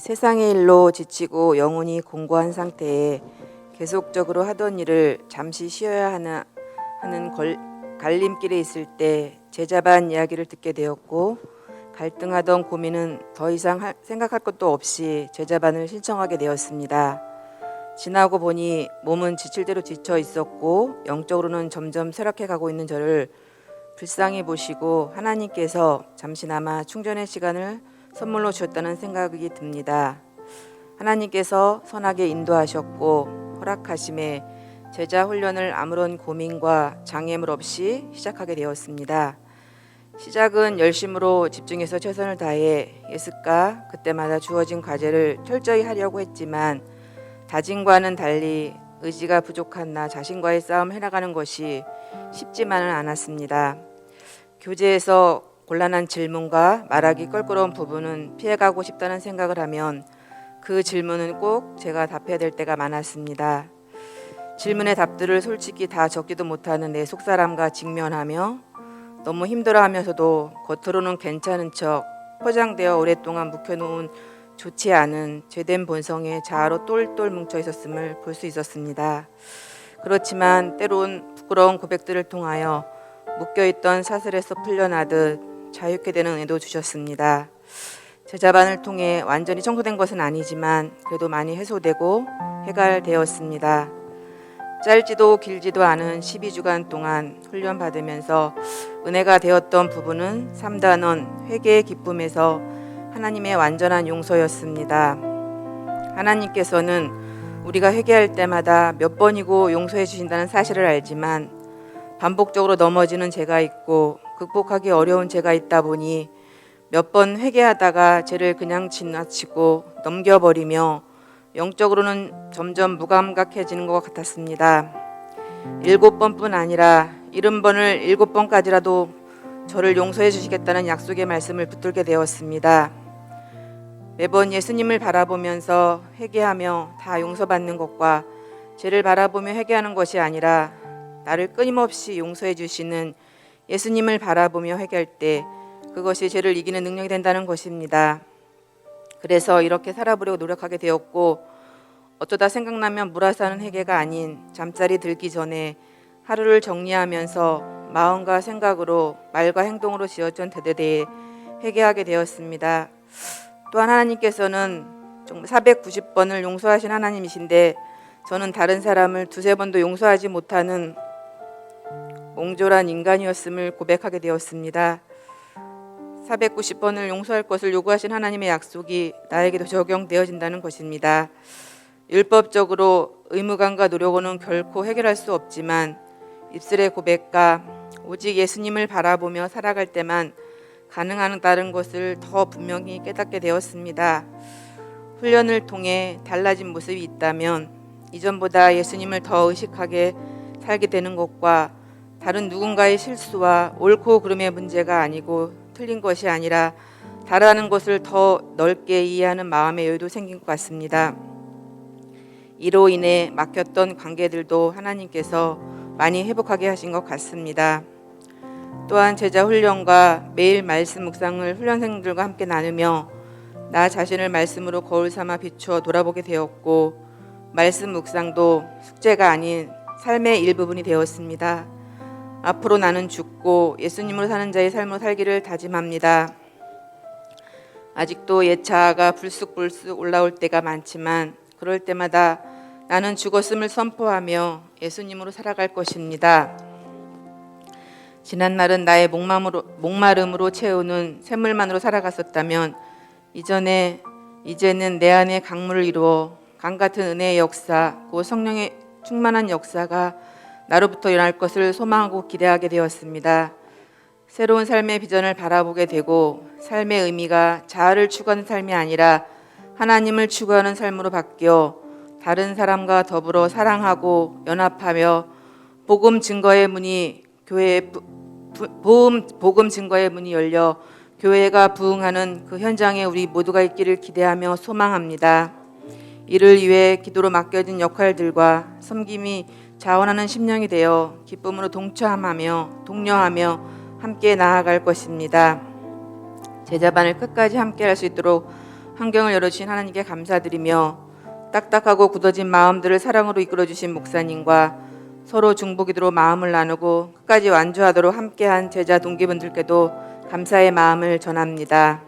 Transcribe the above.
세상의 일로 지치고 영혼이 공고한 상태에 계속적으로 하던 일을 잠시 쉬어야 하는 갈림길에 있을 때 제자반 이야기를 듣게 되었고, 갈등하던 고민은 더 이상 생각할 것도 없이 제자반을 신청하게 되었습니다. 지나고 보니 몸은 지칠 대로 지쳐 있었고 영적으로는 점점 쇠락해 가고 있는 저를 불쌍히 보시고 하나님께서 잠시나마 충전의 시간을 선물로 주셨다는 생각이 듭니다. 하나님께서 선하게 인도하셨고 허락하심에 제자 훈련을 아무런 고민과 장애물 없이 시작하게 되었습니다. 시작은 열심으로 집중해서 최선을 다해 예습과 그때마다 주어진 과제를 철저히 하려고 했지만, 다짐과는 달리 의지가 부족한 나 자신과의 싸움을 해나가는 것이 쉽지만은 않았습니다. 교재에서 곤란한 질문과 말하기 껄끄러운 부분은 피해가고 싶다는 생각을 하면 그 질문은 꼭 제가 답해야 될 때가 많았습니다. 질문의 답들을 솔직히 다 적지도 못하는 내 속사람과 직면하며 너무 힘들어하면서도 겉으로는 괜찮은 척 포장되어 오랫동안 묵혀놓은 좋지 않은 죄된 본성의 자아로 똘똘 뭉쳐 있었음을 볼 수 있었습니다. 그렇지만 때론 부끄러운 고백들을 통하여 묶여있던 사슬에서 풀려나듯 자유케 되는 은혜도 주셨습니다. 제자반을 통해 완전히 청소된 것은 아니지만 그래도 많이 해소되고 해갈되었습니다. 짧지도 길지도 않은 12주간 동안 훈련받으면서 은혜가 되었던 부분은 3단원 회개의 기쁨에서 하나님의 완전한 용서였습니다. 하나님께서는 우리가 회개할 때마다 몇 번이고 용서해 주신다는 사실을 알지만 반복적으로 넘어지는 죄가 있고 극복하기 어려운 죄가 있다 보니 몇 번 회개하다가 죄를 그냥 지나치고 넘겨버리며 영적으로는 점점 무감각해지는 것 같았습니다. 7번뿐 아니라 70번을 7번까지라도 저를 용서해 주시겠다는 약속의 말씀을 붙들게 되었습니다. 매번 예수님을 바라보면서 회개하며 다 용서받는 것과 죄를 바라보며 회개하는 것이 아니라 나를 끊임없이 용서해 주시는 예수님을 바라보며 회개할 때 그것이 죄를 이기는 능력이 된다는 것입니다. 그래서 이렇게 살아보려고 노력하게 되었고, 어쩌다 생각나면 물어서는 회개가 아닌 잠자리 들기 전에 하루를 정리하면서 마음과 생각으로 말과 행동으로 지어진 대대에 회개하게 되었습니다. 또한 하나님께서는 정말 490번을 용서하신 하나님이신데 저는 다른 사람을 두세 번도 용서하지 못하는 옹졸한 인간이었음을 고백하게 되었습니다. 490번을 용서할 것을 요구하신 하나님의 약속이 나에게도 적용되어진다는 것입니다. 율법적으로 의무감과 노력으로는 결코 해결할 수 없지만 입술의 고백과 오직 예수님을 바라보며 살아갈 때만 가능하다는 것을 더 분명히 깨닫게 되었습니다. 훈련을 통해 달라진 모습이 있다면 이전보다 예수님을 더 의식하게 살게 되는 것과 다른 누군가의 실수와 옳고 그름의 문제가 아니고 틀린 것이 아니라 다르다는 것을 더 넓게 이해하는 마음의 여유도 생긴 것 같습니다. 이로 인해 막혔던 관계들도 하나님께서 많이 회복하게 하신 것 같습니다. 또한 제자 훈련과 매일 말씀 묵상을 훈련생들과 함께 나누며 나 자신을 말씀으로 거울 삼아 비추어 돌아보게 되었고, 말씀 묵상도 숙제가 아닌 삶의 일부분이 되었습니다. 앞으로 나는 죽고 예수님으로 사는 자의 삶으로 살기를 다짐합니다. 아직도 옛 자아가 불쑥불쑥 올라올 때가 많지만 그럴 때마다 나는 죽었음을 선포하며 예수님으로 살아갈 것입니다. 지난날은 나의 목마름으로 채우는 샘물만으로 살아갔었다면 이제는 내 안에 강물을 이루어 강같은 은혜의 역사, 곧 성령의 충만한 역사가 나로부터 일어날 것을 소망하고 기대하게 되었습니다. 새로운 삶의 비전을 바라보게 되고 삶의 의미가 자아를 추구하는 삶이 아니라 하나님을 추구하는 삶으로 바뀌어 다른 사람과 더불어 사랑하고 연합하며 복음 증거의 문이 열려 교회가 부흥하는 그 현장에 우리 모두가 있기를 기대하며 소망합니다. 이를 위해 기도로 맡겨진 역할들과 섬김이 자원하는 심령이 되어 기쁨으로 동참하며 독려하며 함께 나아갈 것입니다. 제자반을 끝까지 함께 할 수 있도록 환경을 열어주신 하나님께 감사드리며 딱딱하고 굳어진 마음들을 사랑으로 이끌어주신 목사님과 서로 중보기도로 마음을 나누고 끝까지 완주하도록 함께한 제자 동기분들께도 감사의 마음을 전합니다.